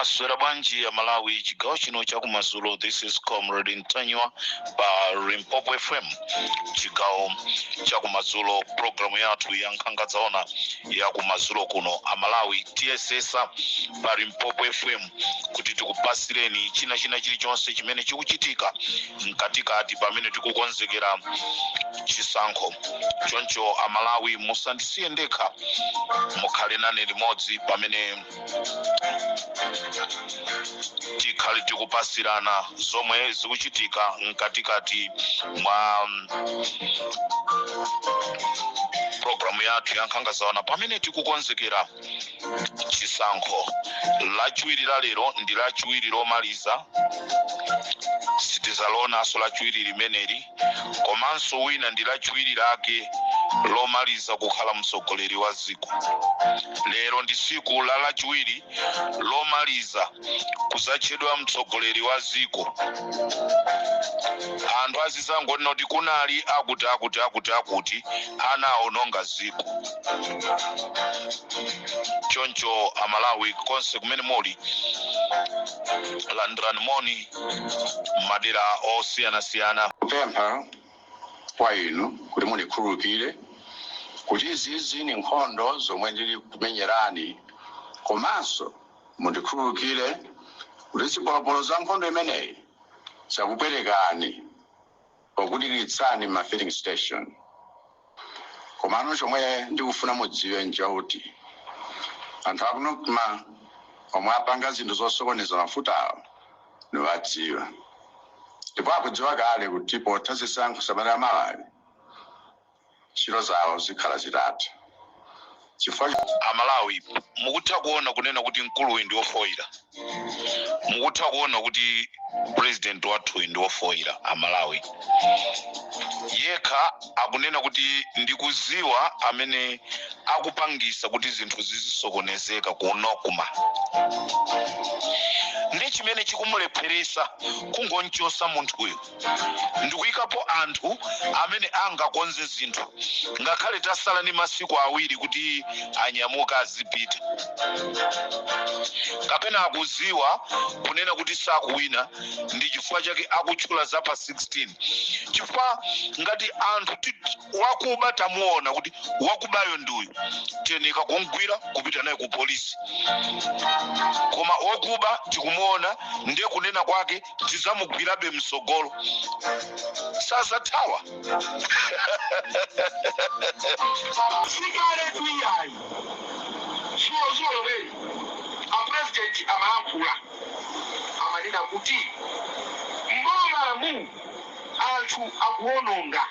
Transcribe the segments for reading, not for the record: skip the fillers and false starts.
Mwaswerabanji ya Malawi chigawo chino chakumadzulo. This is Comrade Ntanywa pa Limpopo FM chigawo chakumadzulo. Programu yathu ya nkhangadzaona ya kumadzulo kuno Amalawi TSS pa Limpopo FM kuti tikupasireni china chilichonse chimene chikuchitika mkatikati pamene tikukonzekera chisankho. Choncho Amalawi musandisiye ndekha, mukhale nane limodzi pamene tikhale tikupasirana zomwe zikuchitika mkatikati mwa programu yathu ya nkhangadzaona pamene tikukonzekera chisankho. Lachiwiri la lero ndi lachiwiri lomaliza, sitizalonanso lachiwiri limeneli, komanso wina ndi lachiwiri lake lomaliza kukhala mtsogoleri wa dziko. Lero ndi tsiku la lachiwiri lomaliza kuzatchedwa mtsogoleri wa dziko. Anthu azizangonena kuti kunali akuti anaononga dziko. Choncho Amalawi konse kumene muli, landirani moni madera osiyanasiyana. Kupempha kwa inu kuti munikhululukire kuti izizi ni nkhondo zomwe ndili kumenyerani, komanso mundikhululukire kuti zipolopolo za nkhondo imeneyi zakupwerekani pokudikiritsani ma filling station. Komano chomwe ndikufuna mudziwe nchakuti anthu akunokuma omwe apanga zinthu zosokoneza mafutawo niwadziwa, ndipo akudziwa kale kuti potha zisankho samene Amalawi ntchito zawo zikhala zitatha. Chifukwa Amalawi mukutha kuona kunena kuti mkuluwi ndi wofoira, mukutha kuona kuti president wathu ndi wofoira. Amalawi yekha akunena kuti ndikuziwa amene akupangisa kuti zinthu zizisokonezeka kunokuma. Ndi chimene chikumulepheresa kungonchosa munthuyo ndikuyikapo anthu amene angakonze zinthu ngakhale tasala ni masiku awiri kuti anyamuka azipita. Kapena akuziwa kunena kuti sakuwina ndi chifukwa chake akutchula za pa 16. Chifukwa ngati anthu wakuba tamuona kuti wakubayo nduyu tenika kumgwira kupita naye ku polisi, koma wakuba tikumuona ndiye kunena kwake tizamugwirabe msogolo. Sasa tawa Sigare tuyayi zolo beli president amankula amanena kuti mbolamu anthu akuononga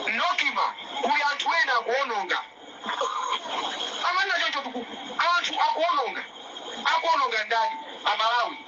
nokima kuli anthu ena akuononga amanena choncho tuku anthu akuononga ndani Amalawi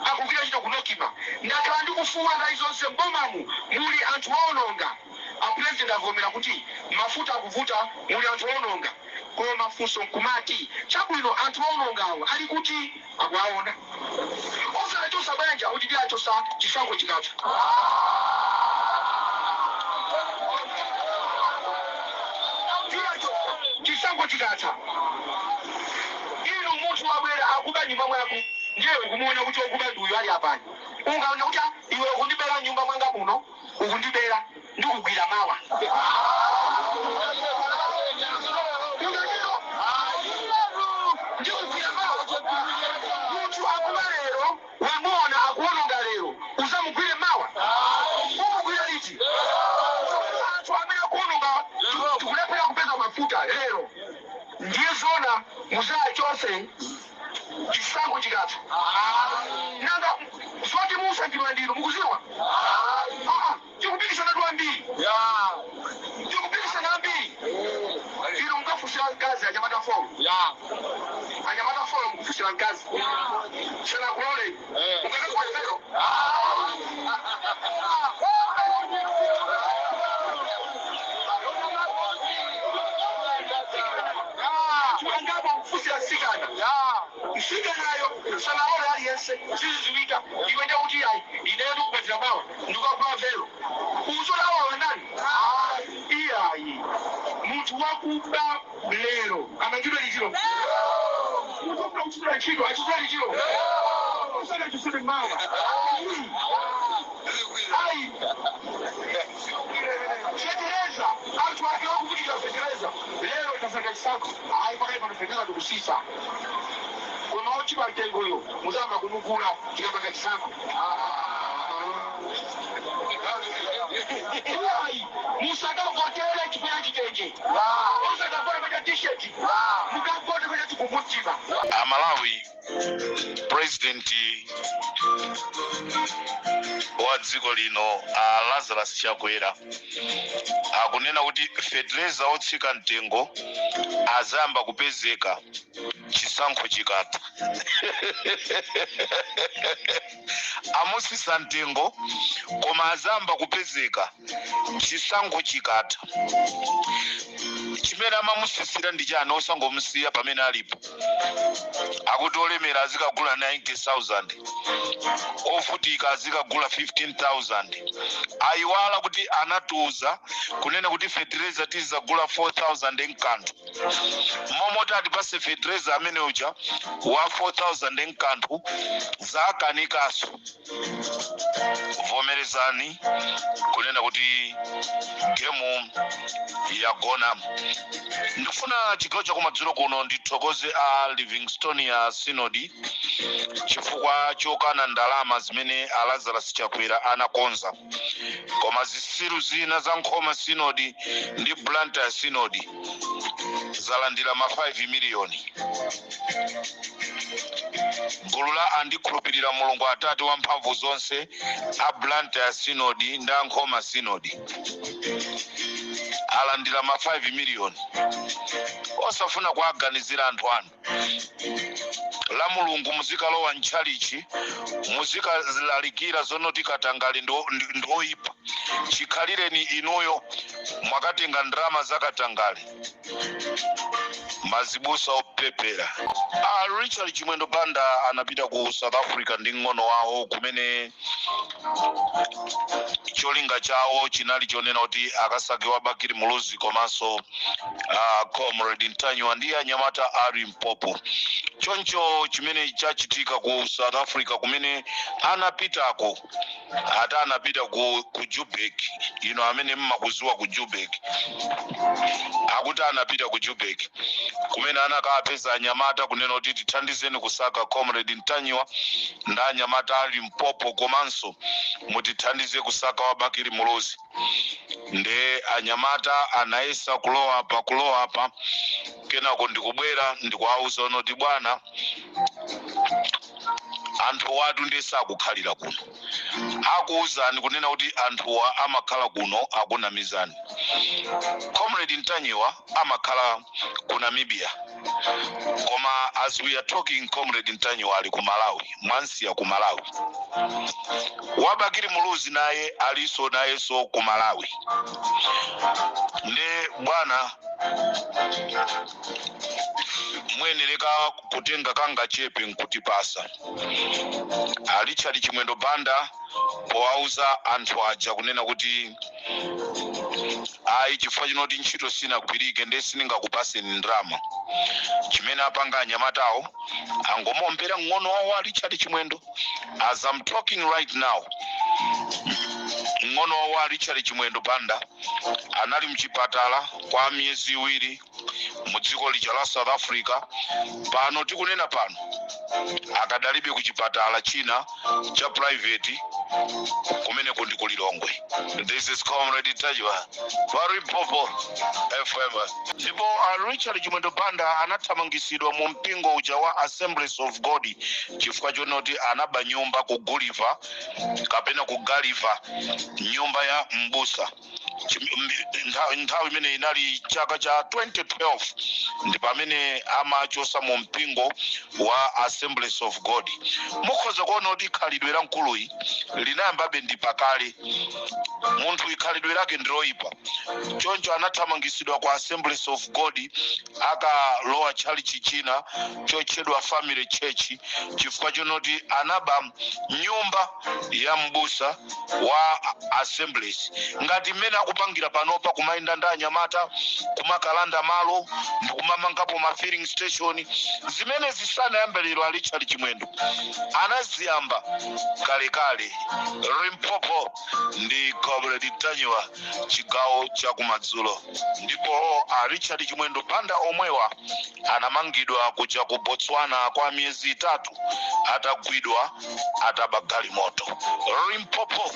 akugwira chito kunokima ndakhala ndikufuula ndayi zonse mbomamu muli anthu aononga. President avomera kuti mafuta akuvuta muli anthu aononga, koma mafunso nkumati chabwino anthu aonongawo ali kuti akuaona osanachosa banja kuti ndi achosa chisankho chikatha. Chisankho chikatha inu munthu wabwera akuba nyumba mwako ndiye ukumuona kuti okuba nduyo ali apani ungaona kuti iwe ukundibera nyumba mwanga muno ukundibera ndikugwira mawa. Munthu akuba lero wamuona akuononga lero uzamugwire mawa umugwira liti? Anthu amene akuononga tikulephera kupeza mafuta lero ndiye zona muzaya chose chisankho chikatha. Nanga swati musa ndilo ndilo mukuziwa tikupikisana twambiri tikupikisana ambiri ino mukafusira mkazi anyamata folo mukufusira mkazi sana kulole mukakakwazero angabo mkufusira sikana msikanayo sana ora aliyense ziziwika iwende kuti yayi ineyo ndikupezera mawa ndikakula vero uzolawa wanani iyayi munthu wakuba lero amangidwe lichiro Kutoka kuchukua kilo, achukua kilo. Usana tuseme mama. Ai. Federeza, watu wake wako kuja Federeza. Leo itasanga sako. Ai paka kwa Federeza tukusisa. Kuna watu wa tengo hiyo. Muzamba kunukula kikapaka kisako. Musaka hotele kipera kitenje. Musaka kwa t-shirt. Mukapona kwa tukumutima. Malawi President wa dziko lino Lazarus Chakwera akunena kuti Federeza otsika mtengo azamba kupezeka chisankho chikatha. Amusisa mtengo koma azamba kupezeka chisankho chikatha. Chimene amamusisira ndi chani osangomusiya pamene alipo. Akuti olemera azikagula 90,000, ofutika azikagula 15,000. Ayiwala kuti anatuza kunena kuti Federeza tizagula 4,000 enkanthu. Momoti atipase Federeza amene uja wa 4,000 enkanthu zakanikaso. Vomerezani kunena kuti gemu yagona. Ndifuna chigawo chakumadzulo kuno ndithokoze a Livingstone ya Synod chifukwa chokana ndalama zimene Lazarus Chakwera anakonza. Koma zisiru zina za Nkhoma Synod ndi Blantyre Synod zalandira ma 5 miliyoni. Gulu la andikhulupirira Mulungu Atate wamphamvu zonse a Blantyre Synod ndi Nkhoma Synod alandira ma 5 miliyoni. Osafuna kuaganizira anthu anu. La Mulungu muzikalowa nchalichi, muzikalalikira zonoti katangale ndoipa. Chikhalireni inuyo mwakatenga ndrama zakatangale. Mazibusa opepera. Richard Chimwendo Banda anapita ku South Africa ndi ng'ono wawo kumene cholinga chawo chinali chonena kuti akasake wabakiri muluzi komanso Comrade Ntanywa ndi anyamata ari Mpopo. Choncho chimene chachitika ku South Africa kumene anapitako ata anapita ku Joburg, amene mmakuziwa ku Joburg. Akuti anapita ku Joburg kumene anakapeza anyamata kunena kuti tithandizeni kusaka Comrade Ntanywa ndi anyamata ali Mpopo komanso mutithandize kusaka wabakiri muluzi. Nde anyamata anaesa kulowa apa kenako ndikubwera ndikuauza onoti bwana anthu watu ndesakukhalira kuno. Akuuzani kunena kuti anthuwa amakhala kuno akunamizani. Comrade Ntanywa amakhala ku Namibia. Koma as we are talking, Comrade Ntanywa ali ku Malawi, Mwansiya ku Malawi. Wabakiri muluzi naye aliso nayeso ku Malawi. Nde bwana mwenereka kutenga kanga chepe nkutipasa. Richard Chimwendo Banda powauza anthu aja kunena kuti chifukwa chinoti ntchito sinagwirike nde siningakupaseni ndrama. Chimene apanga anyamatawo angomombera ng'ono wawo Richard Chimwendo. As I'm talking right now, ng'ono wawo Richard Chimwendo Banda anali mchipatala kwa miyezi iwiri mu dziko lija la South Africa. Pano tikunena pano akadalibe kuchipatala china cha private kumene kundi kulilongwe. This is Comrade Ntanywa, Ari Mpopo FM. Ndipo Richard Chimwendo Banda anathamangisidwa mu mpingo uja wa Assemblies of God chifukwa chonoti anaba nyumba ku Gulliver kapena ku Gulliver, nyumba ya mbusa. Nthawi imene inali chaka cha 2012 ndi pamene amachosa mu mpingo wa Assemblies of God. Mukhoza kuona kuti khalidwe la nkuluyi linayambabe ndi pakale. Munthu ikhalidwe lake ndiloyipa. Choncho anathamangisidwa kwa Assemblies of God akalowa chalichi china chotchedwa Family Church chifukwa chonoti anaba nyumba ya mbusa wa Assemblies. Ngati mmene akupangira panopa kumayenda ndi anyamata kumakalanda malo kumamangapo ma filling station zimene zisanayambe lero a Richard Chimwendo anaziyamba kalekale. Limpopo ndi Comrade Tanywa chigawo cha kumadzulo, ndipo a Richard Chimwendo banda omwewa anamangidwa kuja ku Botswana kwa miyezi 3 atagwidwa atabagali moto. Limpopo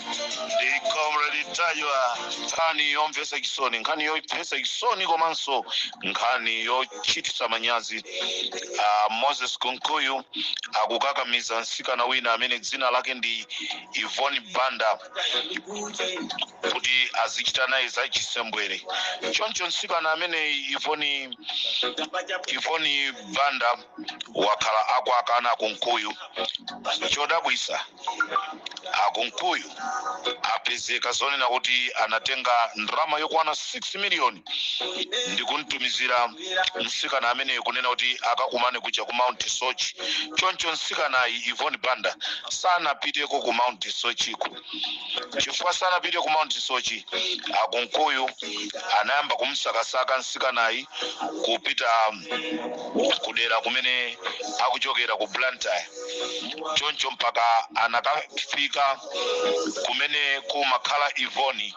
ndi Comrade Tanywa, nkhani yomvesa chisoni, nkhani yopesa chisoni komanso nkhani yochititsa manyazi. Moses Kunkuyu akukakamiza nsikana wina amene dzina lake ndi Yvonne Banda kuti azichita naye za chisembwere. Choncho nsikana amene Yvonne Banda wakhala akwakana Kunkuyu. Chodabwisa Kunkuyu apezeka zonena kuti anatenga ndrama yokwana 6 miliyoni ndi kuntumizira nsikana amene kunena kuti akakumane kuja ku Mount Sochi. Choncho nsikana Yvonne Banda sanapiteko ku Mount Sochi ku. Chifukwa sanapite ku Mount Sochi, Kunkuyu anayamba kumsakasaka nsikanayi kupita kudera kumene akuchokera ku Blantyre. Choncho mpaka anakafika kumene kumakhala Yvonne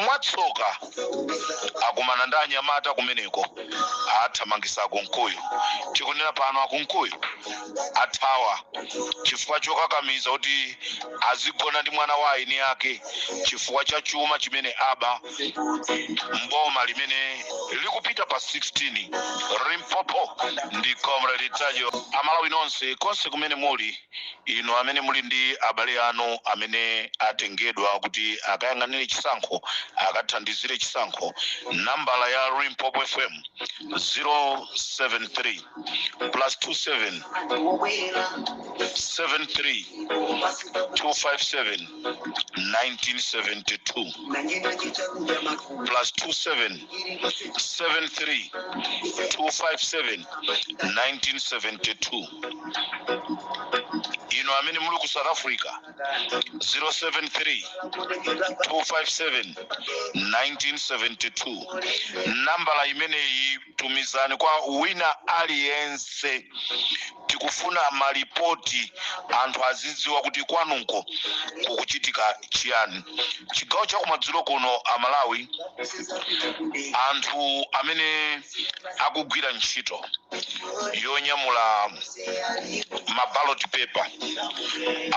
mwatsoka akumana ndi anyamata kumeneko athamangisa Kunkuyu. Chikunena pano Kunkuyu athawa chifukwa chokakamiza kuti azigona ndi mwana wa aini yake chifukwa cha chuma chimene aba mboma limene likupita pa 16. Limpopo ndi Comrade Tajo. Amalawi nonse konse kumene muli, ino amene muli ndi abale anu amene atengedwa kuti akayang'anire chisankho, akathandizire chisankho, nambala ya Limpopo FM 073 +27 73 257 1972 +27 73 257 1972. Ino amene muli ku South Africa 073 257 1972. Nambala imeneyi tumizani kwa wina aliyense. Tikufuna malipoti anthu azidziwa kuti kwanunko kukuchitika chiyani. Chigawo cha kumadzulo kuno Amalawi, anthu amene akugwira ntchito yonyamula ballot paper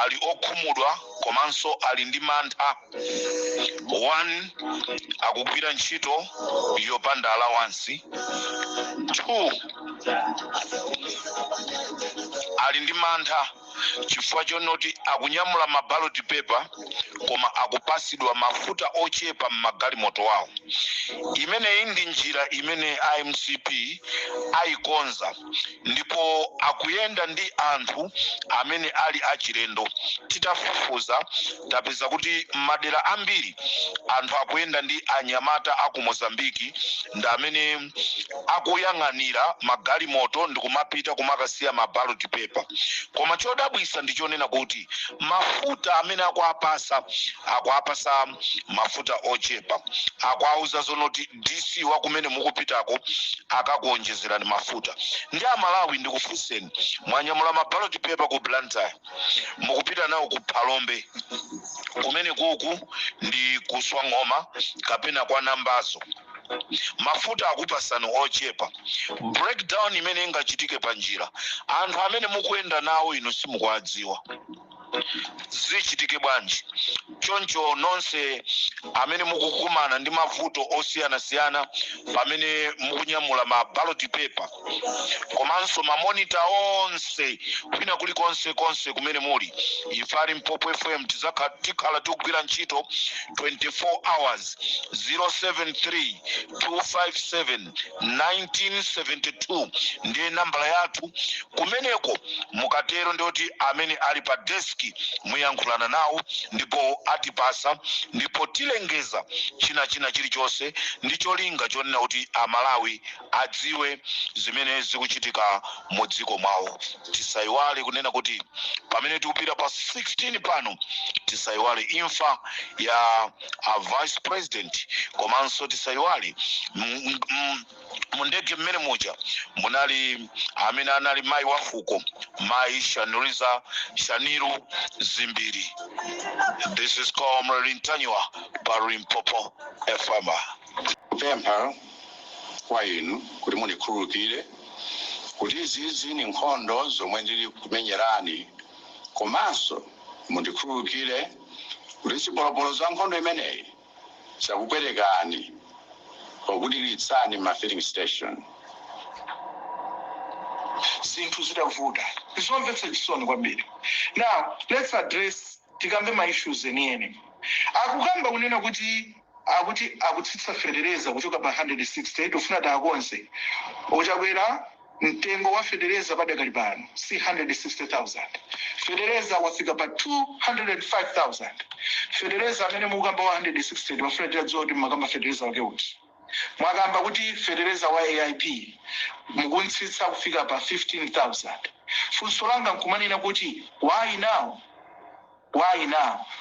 ali okhumudwa komanso ali ndi mantha. 1 akugwira ntchito yopanda allowance. 2 ali ndi mantha chifukwa chonoti akunyamula ballot paper koma akupasidwa mafuta ochepa m'magalimoto wawo. Imeneyi ndi njira imene IMCP ayikonza ndipo akuyenda ndi anthu amene ali achilendo. Titafufuza tapeza kuti madera ambiri anthu akuyenda ndi anyamata aku Mozambiki ndi amene akuyang'anira magalimoto ndi kumapita kumakasiya ballot paper. Koma chodabwisa ndichonena kuti mafuta amene akuapasa mafuta ochepa. Akuauza zonoti DC wa kumene mukupitako akakuonjezerani mafuta. Ndi Amalawi ndikufunseni, mwanyamula ballot paper ku Blantyre, mukupita nawo ku Phalombe kumene kuku ndi kuswa ng'oma kapena kwa Nambazo, mafuta akupasani ochepa. Breakdown imene ingachitike pa njira, anthu amene mukuyenda nawo ino simukuwadziwa, zichitike bwanji? Choncho nonse amene mukukumana ndi mavuto osiyana-siyana pamene mukunyamula ballot paper komanso mamonita onse kwina kulikonse kumene muli, ife Limpopo FM tikhala tikugwira ntchito 24 hours. 073 257 1972 ndiye nambala yathu. Kumeneko mukatero ndoti amene ali pa desk wiki muyankhulana nawo ndipo atipasa ndipo tilengeza china chilichonse ndi cholinga chonena kuti amalawi adziwe zimene zikuchitika mu dziko mwawo. Tisayiwale kunena kuti pamene tikupita pa 16 pano tisayiwale imfa ya vice president, komanso tisayiwale mu ndege mmene muja munali amene anali mayi wa fuko, mayi Shaniru Zimbiri. This is Comrade Ntanywa pa Limpopo FM. Kupempha kwa inu kuti munikhululukire kuti izizi ni nkhondo zomwe ndili kumenyerani, komanso mundikhululukire kuti zipolopolo za nkhondo imeneyi zakupwerekani okudilitsani ma filling station. Zinthu zitavuta zomvetsa chisoni kwambiri. Now let's address tikambe ma issues enieni. Akukamba kunena kuti akutsitsa federeza kuchoka pa 160 tofuna takonse ochakwera mtengo wa federeza padakali pano si 160,000. Federeza wafika pa 205,000. Federeza amene mukamba wa 160 wafuna tidziwa kuti makamba federeza wake uti. Mwakamba kuti federeza wa AIP mukuntsitsa kufika pa 15,000. Funso langa nkumanena kuti why now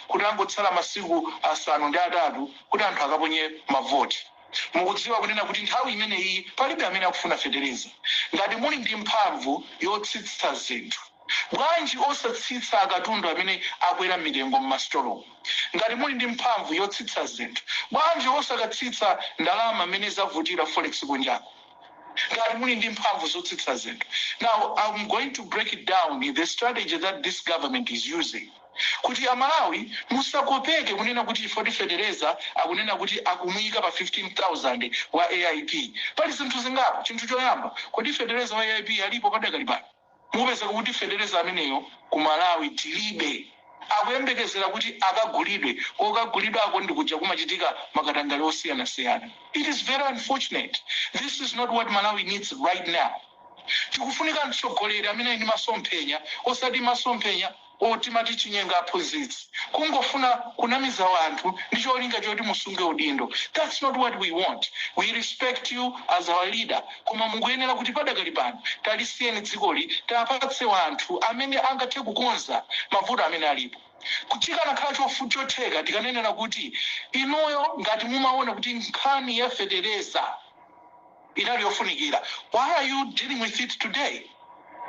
kuti angotsala masiku asanu ndi atatu kuti anthu akaponye mavoti. Mukudziwa kunena kuti nthawi imeneyi palibe amene akufuna federeza. Ngati muli ndi mphamvu yotsitsa zinthu, bwanji osatsitsa akatundu amene akwera mitengo m'masitolo? Ngati muli ndi mphamvu yotsitsa zinthu, bwanji osakatsitsa ndalama amene zavutira forex kunjako? Ngati muli ndi mphamvu zotsitsa zinthu. Now I'm going to break it down in the strategy that this government is using. Kuti amalawi musakopeke kunena kuti ifoti federeza akunena kuti akumuyika pa 15,000 wa AIP. Pali zinthu zingapo. Chinthu choyamba, kodi federeza wa AIP alipo padakali pano? Mupeza kuti federeza ameneyo ku Malawi tilibe. Akuyembekezera kuti akagulidwe, kokagulidwa ako ndikuja kumachitika makatangale osiyana-siyana. It is very unfortunate. This is not what Malawi needs right now. Tikufunika mtsogoleri amene ndi masomphenya, osati masomphenya otimati chinyenga aphunzitsi. Kungofuna kunamiza wanthu ndi cholinga choti musunge udindo. That's not what we want. We respect you as our leader. Koma mukuyenera kuti padakali pano talisiyeni dzikoli tapatse wanthu amene angathe kukonza mavuto amene alipo. Kuchika nakhala chotheka tikanenera kuti inuyo ngati mumaona kuti nkhani ya federeza inali yofunikira, why are you dealing with it today?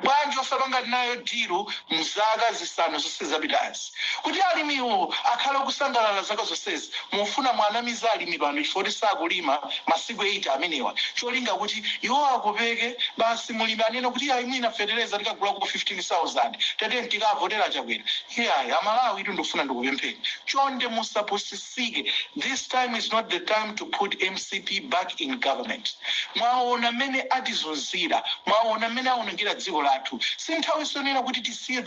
Bwanji osapanga nayo diru mzaka zisanu zonse zapitazi. Kuti alimiwo akhala kusangalala zaka zonsezi, mufuna mwanamiza alimi pano ifoti sakulima masiku 8 amenewa. Cholinga kuti iwo akopeke basi mulimi anena kuti ayi mwina federeza tikagula ku 15,000 tate tikavotera chakwera. Amalawi itu ndofuna ndikupempheni. Chonde musapusisike. This time is not the time to put MCP back in government. Mwaona mene atizunzira, mwaona mene aonongera dziko lathu. Sinthawi sonena kuti tisiye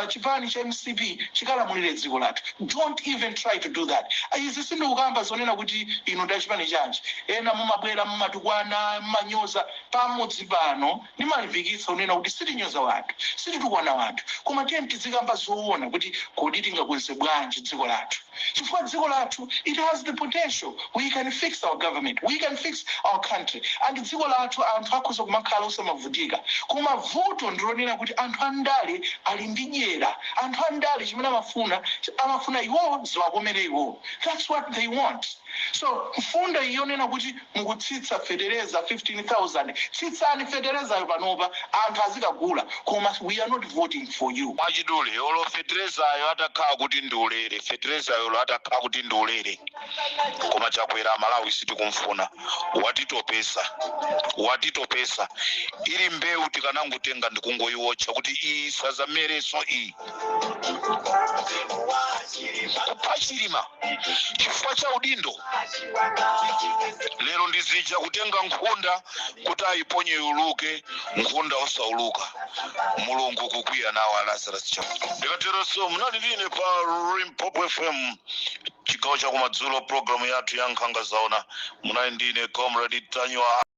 chipani cha MCP chikalamulire dziko lathu. Don't even try to do that. Izi sindikukamba zonena kuti ino nda chipani chanji. Ena mumabwera mumatukwana mumanyoza pamodzi pano nimalimbikitsa unena kuti sitinyoza wanthu, sititukwana wanthu. Koma tiye tizikamba zoona kuti kodi tingakonze bwanji dziko lathu. Chifukwa dziko lathu, it has the potential. We can fix our government. We can fix our country. And dziko lathu anthu akhoza kumakhala osamavutika. Koma vuto ndilonena kuti anthu andale ali ndi dyera. Anthu andale chimene amafuna iwo ziwakomere iwo. That's what they want. So mfunda iyonena kuti mukutsitsa federeza 15,000. Tsitsani federeza yo panopa anthu azikagula. Koma we are not voting for you. Mwachidule olo federeza yo atakhala kuti ndulere. Federeza yo atakhala kuti ndulere. Koma chakwera Malawi sitikumfuna. Watitopesa. Ili mbewu tikanangutenga ndikungoyiwotcha kuti iyi sazamereso iyi. Kupachirima. Chifukwa cha udindo. Lero ndizija kutenga nkhunda kuti ayiponye yuluke, nkhunda osauluka. Mulungu kukwiya nawo Lazarus Chakwera. Ndikateronso munali line pa Limpopo FM. Chigawo cha kumadzulo programu yathu ya nkhanga zaona. Munali ndine Comrade Ntanywa.